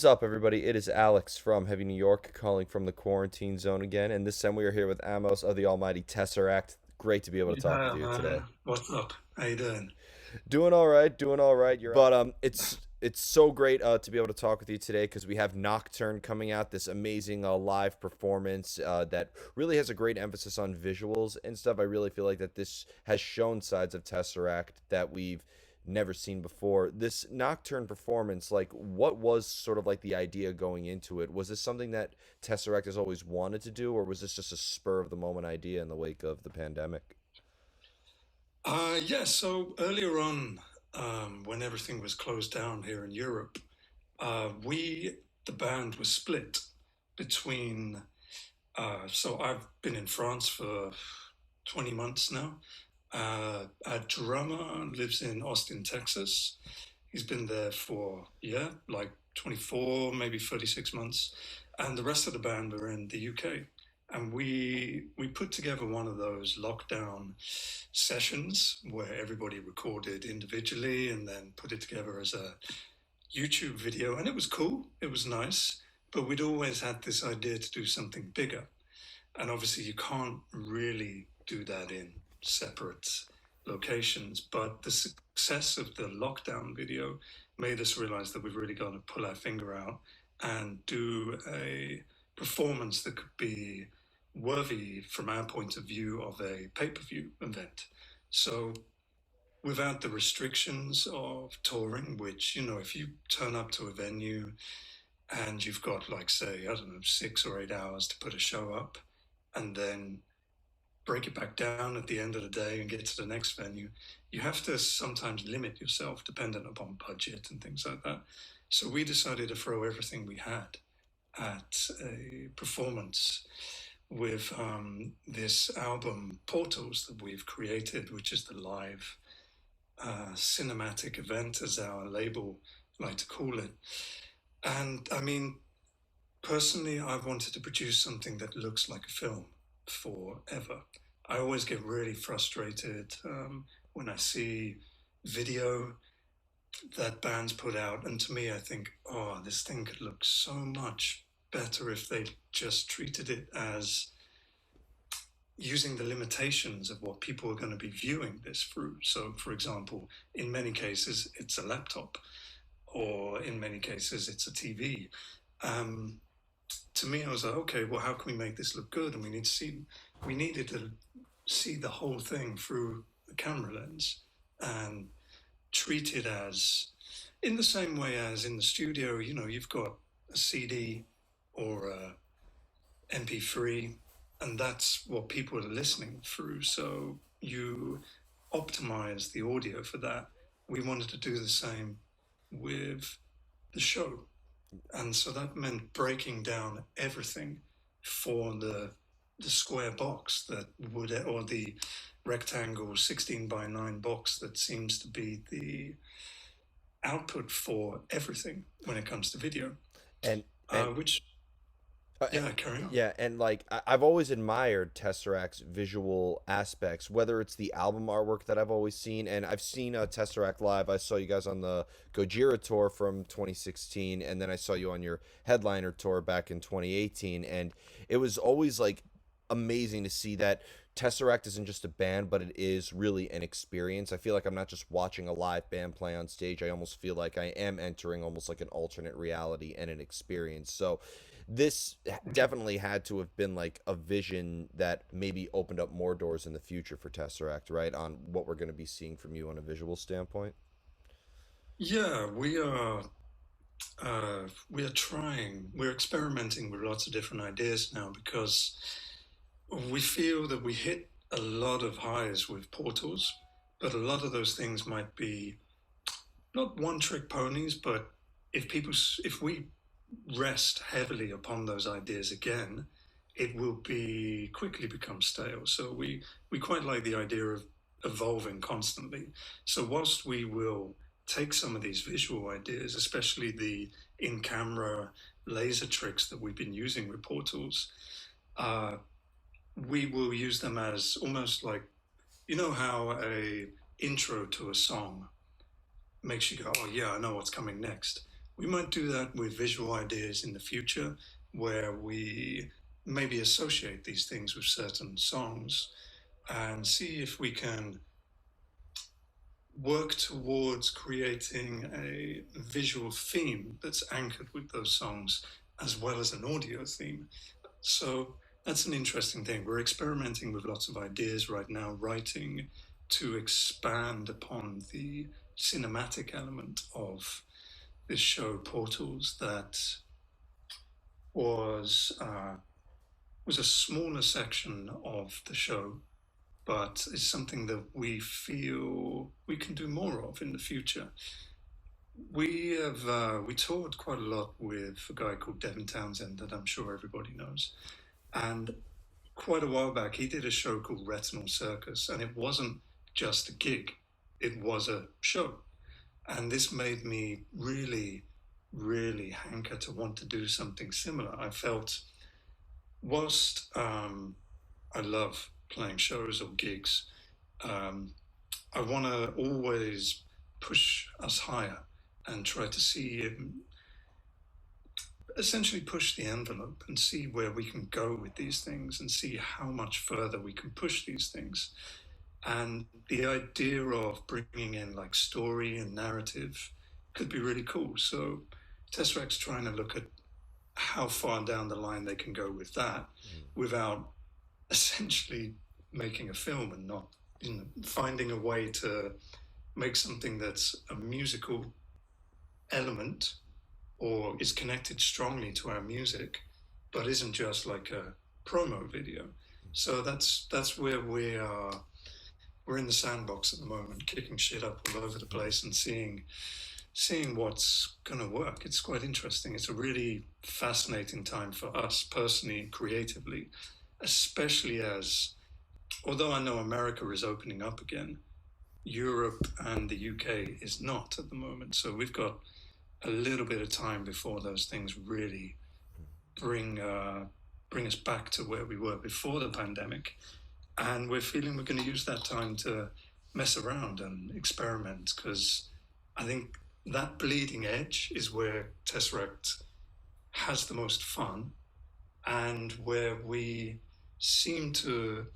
up, everybody? It is Alex from Heavy New York calling from the quarantine zone again, and this time we are here with Amos of the Almighty Tesseract. Great to be able to talk with Yeah, you today. man. What's up? How you doing? Doing all right, doing all right. It's so great to be able to talk with you today because we have Nocturne coming out, this amazing live performance that really has a great emphasis on visuals and stuff. I really feel like that this has shown sides of Tesseract that we've never seen before. This Nocturne performance, like, what was sort of like the idea going into it? Was this something that Tesseract has always wanted to do, or was this just a spur of the moment idea in the wake of the pandemic? Yeah, so earlier on, when everything was closed down here in Europe, the band was split between, so I've been in France for 20 months now. Our drummer lives in Austin, Texas. He's been there for, yeah, like 24, maybe 36 months. And the rest of the band were in the UK. And we put together one of those lockdown sessions where everybody recorded individually and then put it together as a YouTube video. And it was cool, it was nice, but we'd always had this idea to do something bigger. And obviously, you can't really do that in separate locations. But the success of the lockdown video made us realize that we've really got to pull our finger out and do a performance that could be worthy, from our point of view, of a pay per view event. So, without the restrictions of touring, which, if you turn up to a venue and you've got, like, say, I don't know, 6 or 8 hours to put a show up, and then break it back down at the end of the day and get to the next venue, you have to sometimes limit yourself dependent upon budget and things like that. So we decided to throw everything we had at a performance with this album Portals that we've created, which is the live cinematic event, as our label like to call it. And I mean, personally, I've wanted to produce something that looks like a film forever. I always get really frustrated when I see video that bands put out, and to me, I think, oh, this thing could look so much better if they just treated it as using the limitations of what people are going to be viewing this through. So, for example, in many cases, it's a laptop, or in many cases, it's a TV. Um, to me, I was like, okay, well, how can we make this look good? And we needed to see the whole thing through the camera lens and treat it as, in the same way as in the studio, you've got a CD or a MP3, and that's what people are listening through. So you optimize the audio for that. We wanted to do the same with the show. And so that meant breaking down everything for the square box that would, or the rectangle 16 by 9 box that seems to be the output for everything when it comes to video. And and Which, Uh, yeah, carry on. yeah, and like I've always admired Tesseract's visual aspects, whether it's the album artwork that I've always seen, and I've seen Tesseract live. I saw you guys on the Gojira tour from 2016, and then I saw you on your headliner tour back in 2018, and it was always like amazing to see that Tesseract isn't just a band, but it is really an experience. I feel like I'm not just watching a live band play on stage. I almost feel like I am entering almost like an alternate reality and an experience. So this definitely had to have been like a vision that maybe opened up more doors in the future for Tesseract, right? On what we're going to be seeing from you on a visual standpoint. Yeah, we are trying. We're experimenting with lots of different ideas now because we feel that we hit a lot of highs with portals, but a lot of those things might be not one trick ponies, but if we rest heavily upon those ideas again, it will be quickly become stale. So we quite like the idea of evolving constantly. So whilst we will take some of these visual ideas, especially the in-camera laser tricks that we've been using with portals, uh, we will use them as almost like, how a intro to a song makes you go, oh yeah, I know what's coming next. we might do that with visual ideas in the future, where we maybe associate these things with certain songs and see if we can work towards creating a visual theme that's anchored with those songs as well as an audio theme. So that's an interesting thing. We're experimenting with lots of ideas right now, writing to expand upon the cinematic element of this show, Portals, that was was a smaller section of the show, but it's something that we feel we can do more of in the future. We toured quite a lot with a guy called Devin Townsend that I'm sure everybody knows, and quite a while back he did a show called Retinal Circus, and it wasn't just a gig; it was a show, and this made me really, really hanker to want to do something similar. I felt, whilst I love playing shows or gigs, um, I want to always push us higher and try to see, essentially push the envelope and see where we can go with these things and see how much further we can push these things. And the idea of bringing in like story and narrative could be really cool. So Tesseract's trying to look at how far down the line they can go with that without essentially making a film and not, finding a way to make something that's a musical element or is connected strongly to our music, but isn't just like a promo video. So that's where we are. We're in the sandbox at the moment, kicking shit up all over the place and seeing what's going to work. It's quite interesting. It's a really fascinating time for us personally and creatively, especially as, although I know America is opening up again, Europe and the UK is not at the moment. So we've got a little bit of time before those things really bring bring us back to where we were before the pandemic. And we're feeling we're going to use that time to mess around and experiment, because I think that bleeding edge is where Tesseract has the most fun and where we seem to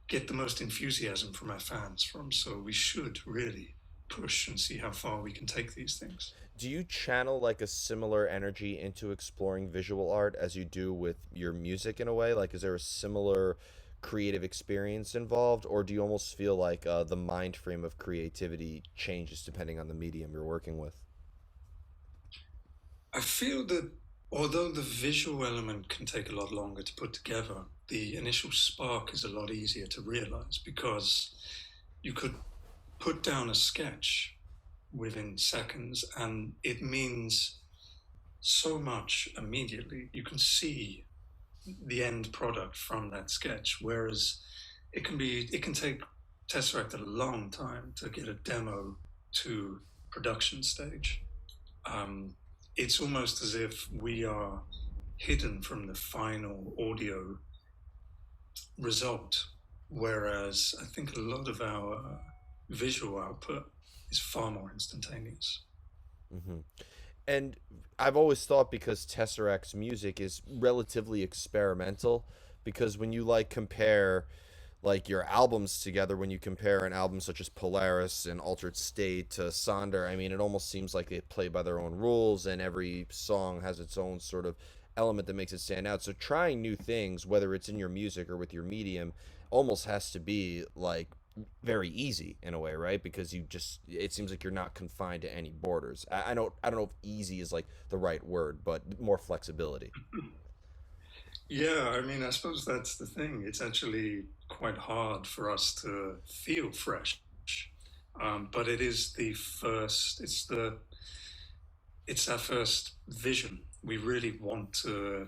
get the most enthusiasm from our fans from. So we should really push and see how far we can take these things. Do you channel like a similar energy into exploring visual art as you do with your music in a way? Like, is there a similar creative experience involved, or do you almost feel like the mind frame of creativity changes depending on the medium you're working with? I feel that although the visual element can take a lot longer to put together, the initial spark is a lot easier to realize, because you could put down a sketch within seconds and it means so much immediately. You can see the end product from that sketch, whereas it can take Tesseract a long time to get a demo to production stage. It's almost as if we are hidden from the final audio result, whereas I think a lot of our visual output is far more instantaneous. Hmm. And I've always thought, because Tesseract's music is relatively experimental, because when you like compare like your albums together, when you compare an album such as Polaris and Altered State to Sonder, I mean, it almost seems like they play by their own rules, and every song has its own sort of element that makes it stand out. So trying new things, whether it's in your music or with your medium, almost has to be like very easy in a way, right? Because you just, it seems like you're not confined to any borders. I don't know if easy is like the right word, but more flexibility. Yeah, I mean, I suppose that's the thing. It's actually quite hard for us to feel fresh, but it is the first. It's our first vision. We really want to.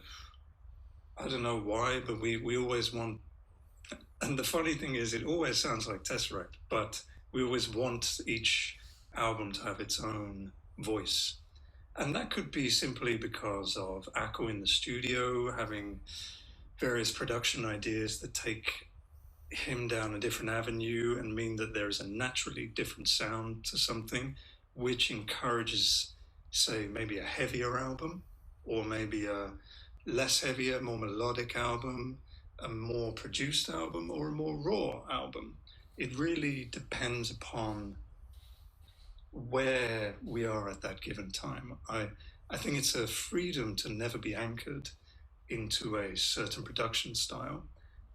I don't know why, but we always want. And the funny thing is, it always sounds like Tesseract, but we always want each album to have its own voice. And that could be simply because of Akko in the studio, having various production ideas that take him down a different avenue and mean that there is a naturally different sound to something, which encourages say, maybe a heavier album, or maybe a less heavier, more melodic album, a more produced album, or a more raw album. It really depends upon where we are at that given time. I think it's a freedom to never be anchored into a certain production style,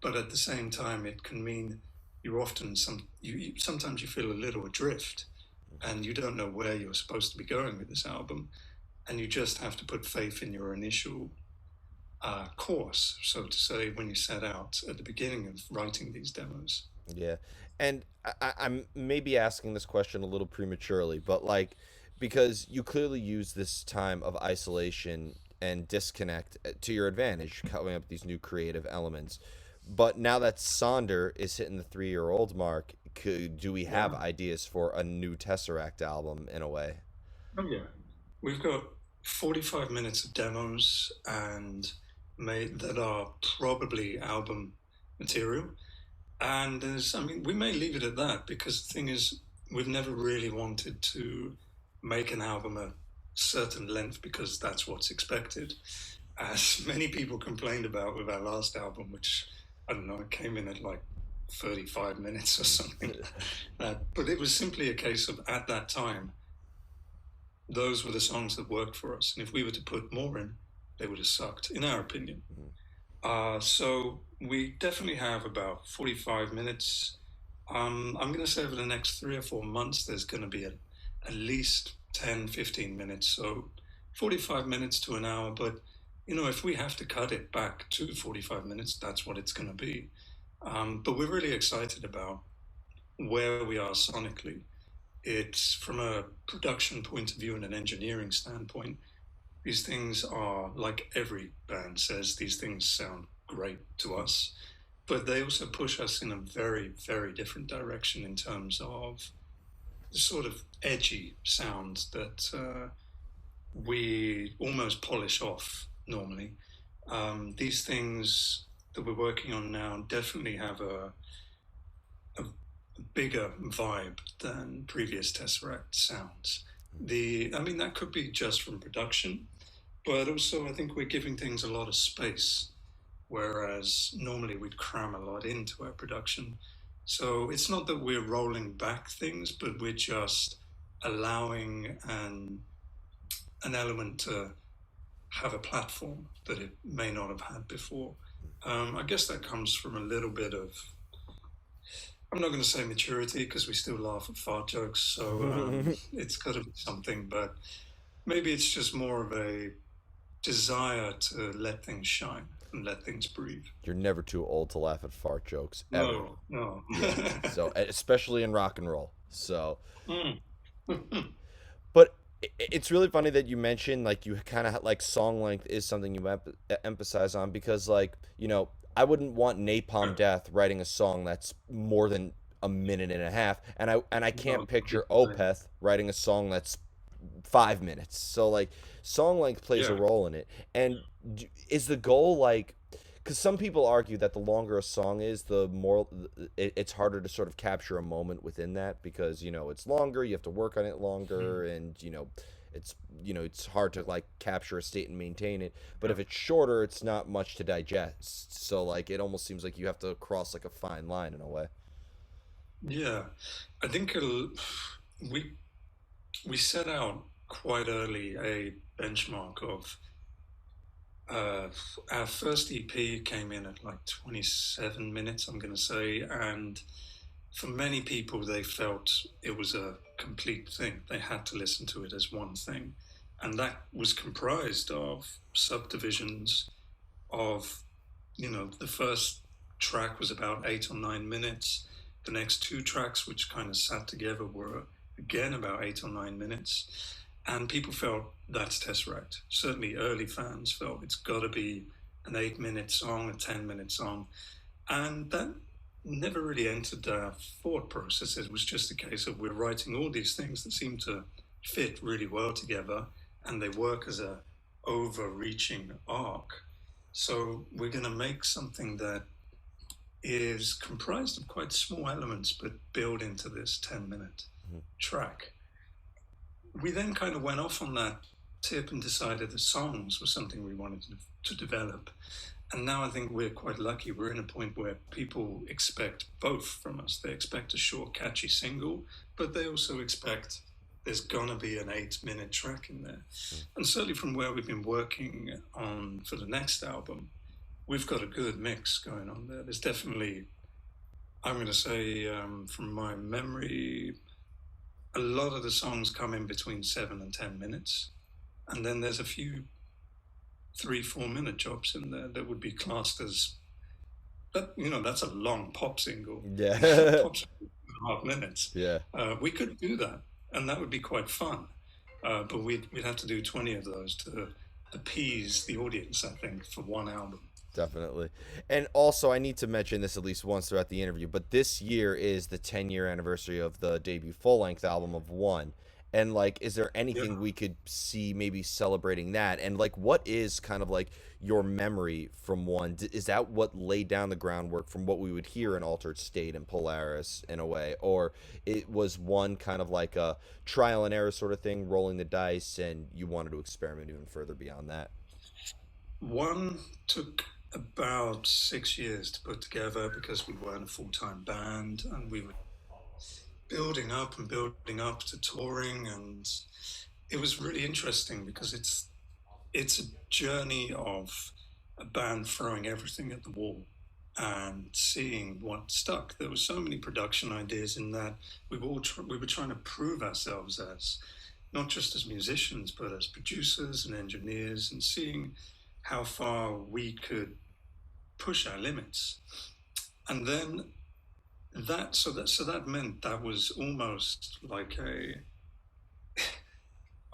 but at the same time, it can mean you're often sometimes you feel a little adrift, and you don't know where you're supposed to be going with this album, and you just have to put faith in your initial course, so to say, when you set out at the beginning of writing these demos. Yeah, and I'm maybe asking this question a little prematurely, but like, because you clearly use this time of isolation and disconnect to your advantage, coming up with these new creative elements. But now that Sonder is hitting the 3-year-old mark, do we have Yeah. ideas for a new Tesseract album in a way? Oh, yeah. We've got 45 minutes of demos and made that are probably album material. And I mean, we may leave it at that because the thing is, we've never really wanted to make an album a certain length because that's what's expected. As many people complained about with our last album, which I don't know, it came in at like 35 minutes or something. But it was simply a case of at that time, those were the songs that worked for us. And if we were to put more in, they would have sucked, in our opinion. So we definitely have about 45 minutes. I'm going to say over the next 3 or 4 months, there's going to be at least 10, 15 minutes. So 45 minutes to an hour. But, if we have to cut it back to 45 minutes, that's what it's going to be. But we're really excited about where we are sonically. It's from a production point of view and an engineering standpoint. These things are, like every band says, these things sound great to us, but they also push us in a very, very different direction in terms of the sort of edgy sounds that we almost polish off normally. These things that we're working on now definitely have a bigger vibe than previous Tesseract sounds. I mean, that could be just from production, but also I think we're giving things a lot of space, whereas normally we'd cram a lot into our production. So it's not that we're rolling back things, but we're just allowing an element to have a platform that it may not have had before. I guess that comes from a little bit of, I'm not going to say maturity because we still laugh at fart jokes, so it's got to be something, but maybe it's just more of a desire to let things shine and let things breathe. You're never too old to laugh at fart jokes ever. No, no. Yeah. So especially in rock and roll. So, Mm. but it's really funny that you mentioned like you kind of like song length is something you emphasize on because like I wouldn't want Napalm Death writing a song that's more than a minute and a half, and I can't No, picture Opeth writing a song that's 5 minutes. So like song length plays a yeah, role in it. And is the goal like because some people argue that the longer a song is, the more it's harder to sort of capture a moment within that because it's longer, you have to work on it longer, and it's hard to like capture a state and maintain it. But yeah, if it's shorter, it's not much to digest. So like it almost seems like you have to cross like a fine line in a way. yeah. I think we we set out quite early a benchmark of uh, our first EP came in at like 27 minutes, I'm going to say, and for many people, they felt it was a complete thing. They had to listen to it as one thing. And that was comprised of subdivisions of, the first track was about 8 or 9 minutes. The next two tracks, which kind of sat together, were again about 8 or 9 minutes. And people felt that's Tesseract. Certainly, early fans felt it's got to be an 8 minute song, a 10 minute song. And that never really entered our thought process. It was just a case of we're writing all these things that seem to fit really well together and they work as a overreaching arc. So we're going to make something that is comprised of quite small elements but build into this 10-minute track. we then kind of went off on that tip and decided the songs were something we wanted to develop. And now I think we're quite lucky. We're in a point where people expect both from us. They expect a short, catchy single, but they also expect there's gonna be an 8-minute track in there. And certainly from where we've been working on for the next album, we've got a good mix going on there. There's definitely, I'm going to say, from my memory, a lot of the songs come in between 7 and 10 minutes, and then there's a few 3-4 minute jobs in there that would be classed as, but that's a long pop single. Yeah. Pop single, 2.5 minutes. Yeah. We could do that, and that would be quite fun. But we'd have to do 20 of those to appease the audience, I think, for one album. Definitely. And also, I need to mention this at least once throughout the interview, but this year is the 10-year anniversary of the debut full length album of One. And, like, is there Yeah. anything we could see maybe celebrating that? And, like, what is kind of like your memory from One? Is that what laid down the groundwork from what we would hear in Altered State and Polaris in a way? Or it was One kind of like a trial and error sort of thing, rolling the dice, and you wanted to experiment even further beyond that? One took about 6 years to put together because we weren't a full-time band and we were building up to touring, and it was really interesting because it's a journey of a band throwing everything at the wall and seeing what stuck. There were so many production ideas in that we were trying to prove ourselves as not just as musicians but as producers and engineers, and seeing how far we could push our limits. And then that meant that was almost like a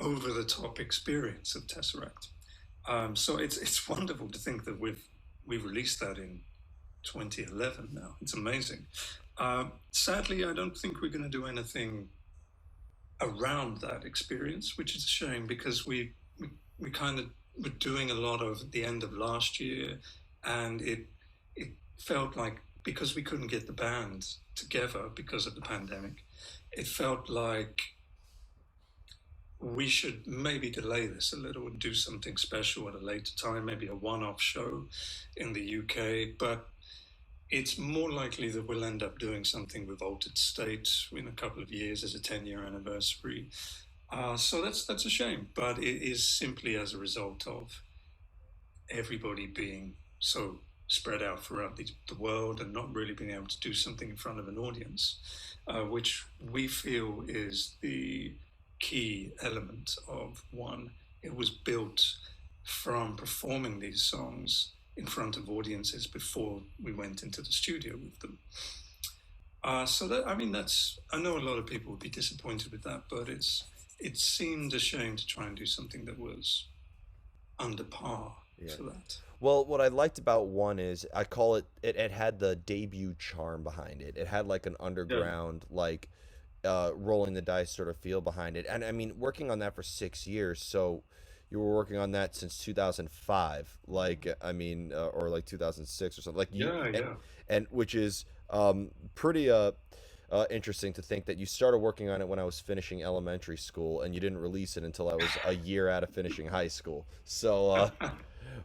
over the top experience of Tesseract. So it's wonderful to think that we've released that in 2011 now. It's amazing. Sadly, I don't think we're going to do anything around that experience, which is a shame because we kind of were doing a lot of the end of last year, and it felt like because we couldn't get the band together because of the pandemic, it felt like we should maybe delay this a little and do something special at a later time, maybe a one-off show in the UK. But it's more likely that we'll end up doing something with Altered State in a couple of years as a 10-year anniversary. So that's a shame, but it is simply as a result of everybody being so spread out throughout the world and not really being able to do something in front of an audience, which we feel is the key element of One. It was built from performing these songs in front of audiences before we went into the studio with them. So that, I mean, that's, I know a lot of people would be disappointed with that, but it seemed a shame to try and do something that was under par Yeah. for that. Well, what I liked about One is I call it had the debut charm behind it. It had like an Yeah, underground, like rolling the dice sort of feel behind it. And I mean, working on that for 6 years, so you were working on that since 2005, like I mean, or like 2006 or something, like yeah, yeah. and which is pretty interesting to think that you started working on it when I was finishing elementary school and you didn't release it until I was a year out of finishing high school. So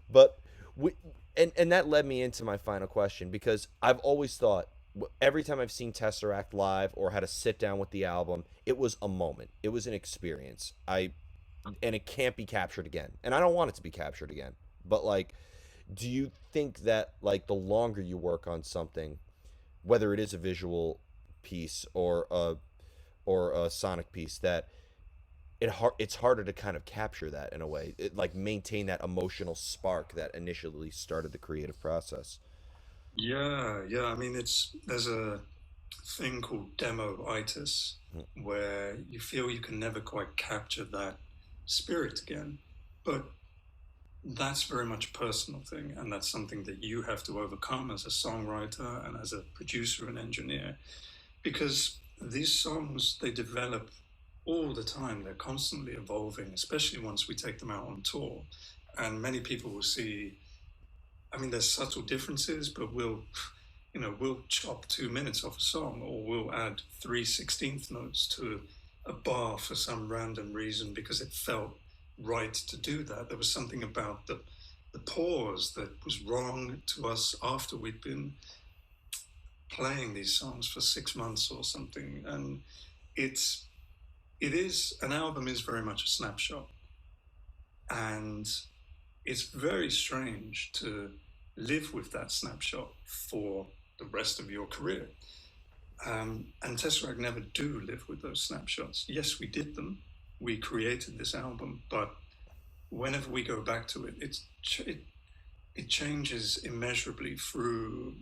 but we, and that led me into my final question because I've always thought every time I've seen Tesseract live or had a sit down with the album, it was a moment. It was an experience. And it can't be captured again. And I don't want it to be captured again. But like, do you think that like the longer you work on something, whether it is a visual piece or a sonic piece, that it's harder to kind of capture that in a way, like maintain that emotional spark that initially started the creative process. Yeah, yeah. I mean, there's a thing called demo-itis where you feel you can never quite capture that spirit again. But that's very much a personal thing, and that's something that you have to overcome as a songwriter and as a producer and engineer, because these songs they develop all the time. They're constantly evolving, especially once we take them out on tour. And many people will see, I mean, there's subtle differences, but we'll chop 2 minutes off a song, or we'll add 3/16 notes to a bar for some random reason because it felt right to do that. There was something about the pause that was wrong to us after we'd been playing these songs for 6 months or something. And it's it is an album is very much a snapshot, and it's very strange to live with that snapshot for the rest of your career. And Tesseract never do live with those snapshots. Yes, we did them. We created this album, but whenever we go back to it, it changes immeasurably through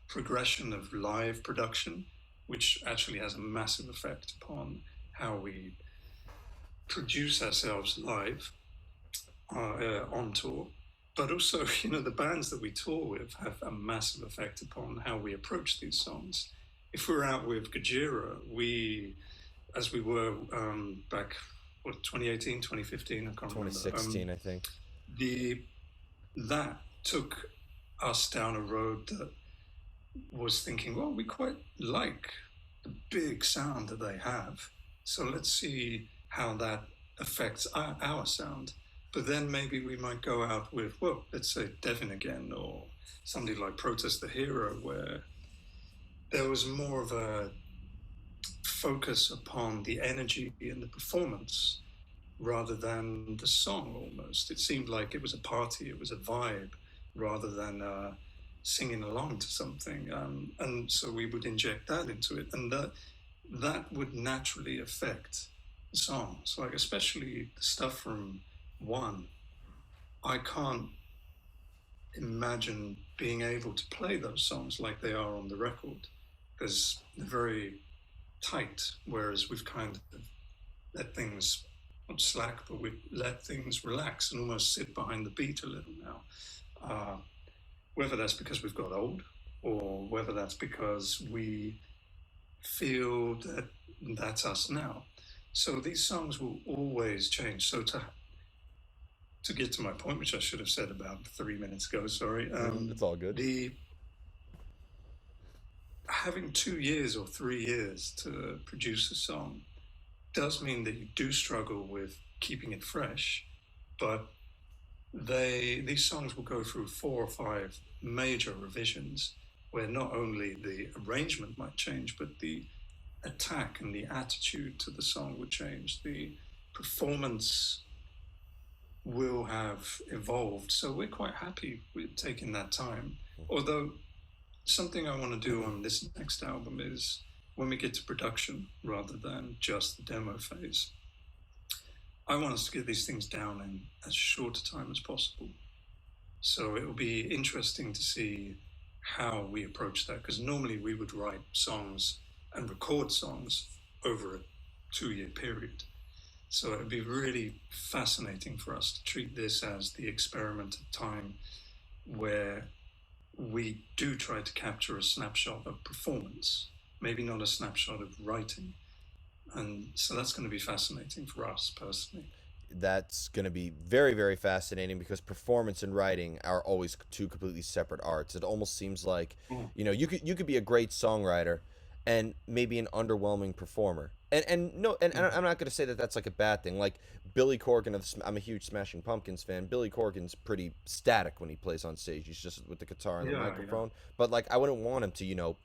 progression of live production, which actually has a massive effect upon how we produce ourselves live on tour. But also, the bands that we tour with have a massive effect upon how we approach these songs. If we're out with Gojira, as we were back, 2018, 2015, I can't remember. 2016, I think. That took us down a road that was thinking, well, we quite like the big sound that they have, so let's see how that affects our sound. But then maybe we might go out with, well, let's say Devin again, or somebody like Protest the Hero, where there was more of a focus upon the energy and the performance rather than the song almost. It seemed like it was a party, it was a vibe, rather than singing along to something. And so we would inject that into it, and that would naturally affect the songs, like especially the stuff from One. I can't imagine being able to play those songs like they are on the record, because they're very tight, whereas we've kind of let things not slack, but we've let things relax and almost sit behind the beat a little now. Whether that's because we've got old, or whether that's because we feel that that's us now. So these songs will always change. So to get to my point, which I should have said about 3 minutes ago, sorry. It's all good. Having 2 years or 3 years to produce a song does mean that you do struggle with keeping it fresh, but these songs will go through 4 or 5 major revisions, where not only the arrangement might change, but the attack and the attitude to the song would change. The performance will have evolved. So we're quite happy with taking that time. Although something I want to do on this next album is, when we get to production, rather than just the demo phase, I want us to get these things down in as short a time as possible. So it will be interesting to see how we approach that, because normally we would write songs and record songs over a 2-year period. So it would be really fascinating for us to treat this as the experiment of time, where we do try to capture a snapshot of performance, maybe not a snapshot of writing. And so that's going to be fascinating for us personally. That's going to be very, very fascinating, because performance and writing are always two completely separate arts. It almost seems like, you could be a great songwriter and maybe an underwhelming performer. And no, and I'm not going to say that that's like a bad thing. Like Billy Corgan I'm a huge Smashing Pumpkins fan. Billy Corgan's pretty static when he plays on stage. He's just with the guitar and the microphone. But like, I wouldn't want him to,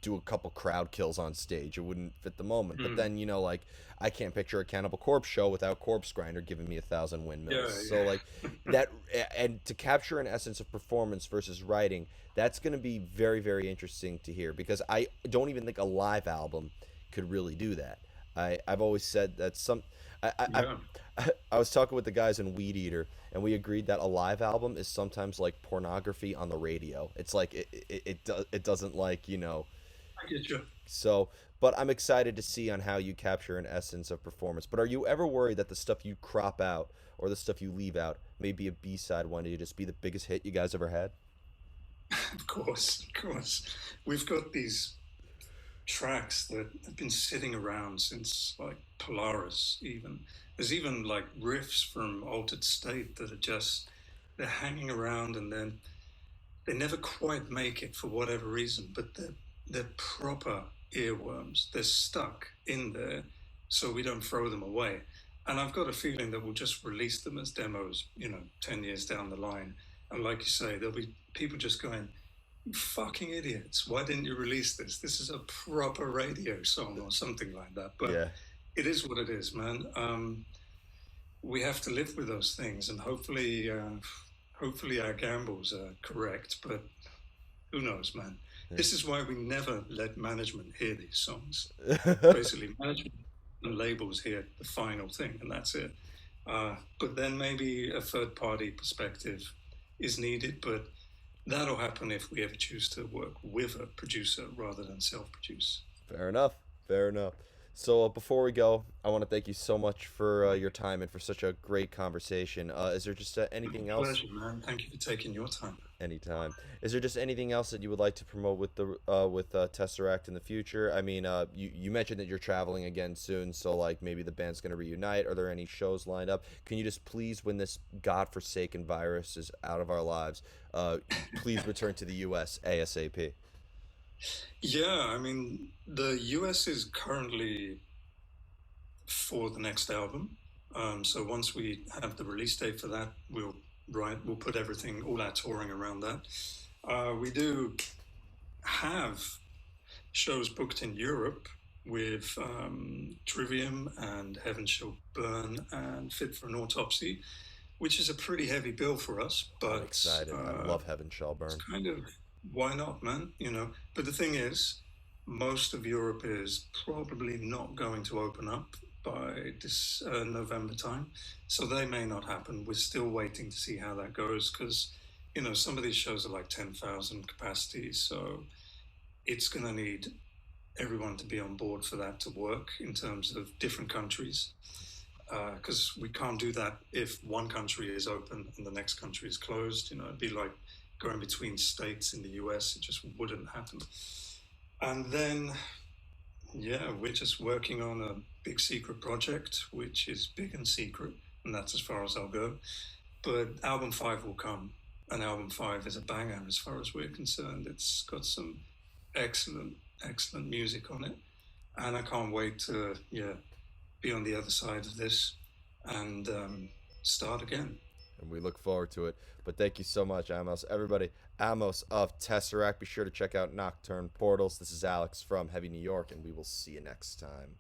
do a couple crowd kills on stage. It wouldn't fit the moment. But then, like, I can't picture a Cannibal Corpse show without Corpse Grinder giving me 1,000 windmills. So like that, and to capture an essence of performance versus writing, that's going to be very, very interesting to hear, because I don't even think a live album could really do that. I've always said that I was talking with the guys in Weed Eater, and we agreed that a live album is sometimes like pornography on the radio. It's like it doesn't, like, I get you. so, but I'm excited to see on how you capture an essence of performance. But are you ever worried that the stuff you crop out or the stuff you leave out may be a B-side one day to just be the biggest hit you guys ever had? Of course, of course. We've got these tracks that have been sitting around since like Polaris even. There's even like riffs from Altered State that are just, they're hanging around, and then they never quite make it for whatever reason, but they're proper earworms. They're stuck in there, so we don't throw them away. And I've got a feeling that we'll just release them as demos, 10 years down the line. And like you say, there'll be people just going, "You fucking idiots, why didn't you release this? This is a proper radio song," or something like that. But Yeah. it is what it is, man. We have to live with those things, and hopefully our gambles are correct. But who knows, man? This is why we never let management hear these songs. Basically, management and labels hear the final thing, and that's it. But then maybe a third party perspective is needed, but that'll happen if we ever choose to work with a producer rather than self produce. Fair enough. Fair enough. So before we go, I want to thank you so much for your time and for such a great conversation. Is there just anything else? Pleasure, man. Thank you for taking your time. Anytime. Is there just anything else that you would like to promote with the Tesseract in the future? I mean, you mentioned that you're traveling again soon, so like maybe the band's gonna reunite. Are there any shows lined up? Can you just please, when this godforsaken virus is out of our lives, please return to the U.S. ASAP? Yeah, I mean, the US is currently for the next album. So once we have the release date for that, we'll put everything, all our touring around that. We do have shows booked in Europe with Trivium and Heaven Shall Burn and Fit for an Autopsy, which is a pretty heavy bill for us, I'm but excited. I love Heaven Shall it's Burn. kind of why not, man? But the thing is, most of Europe is probably not going to open up by this November time, so they may not happen. We're still waiting to see how that goes because some of these shows are like 10,000 capacity, so it's going to need everyone to be on board for that to work in terms of different countries because we can't do that if one country is open and the next country is closed. It'd be like going between states in the US. It just wouldn't happen. And then, yeah, we're just working on a big secret project, which is big and secret, and that's as far as I'll go. But album five will come, and album five is a banger as far as we're concerned. It's got some excellent, excellent music on it, and I can't wait to, yeah, be on the other side of this and start again. And we look forward to it. But thank you so much, Amos. Everybody, Amos of Tesseract. Be sure to check out Nocturne Portals. This is Alex from Heavy New York, and we will see you next time.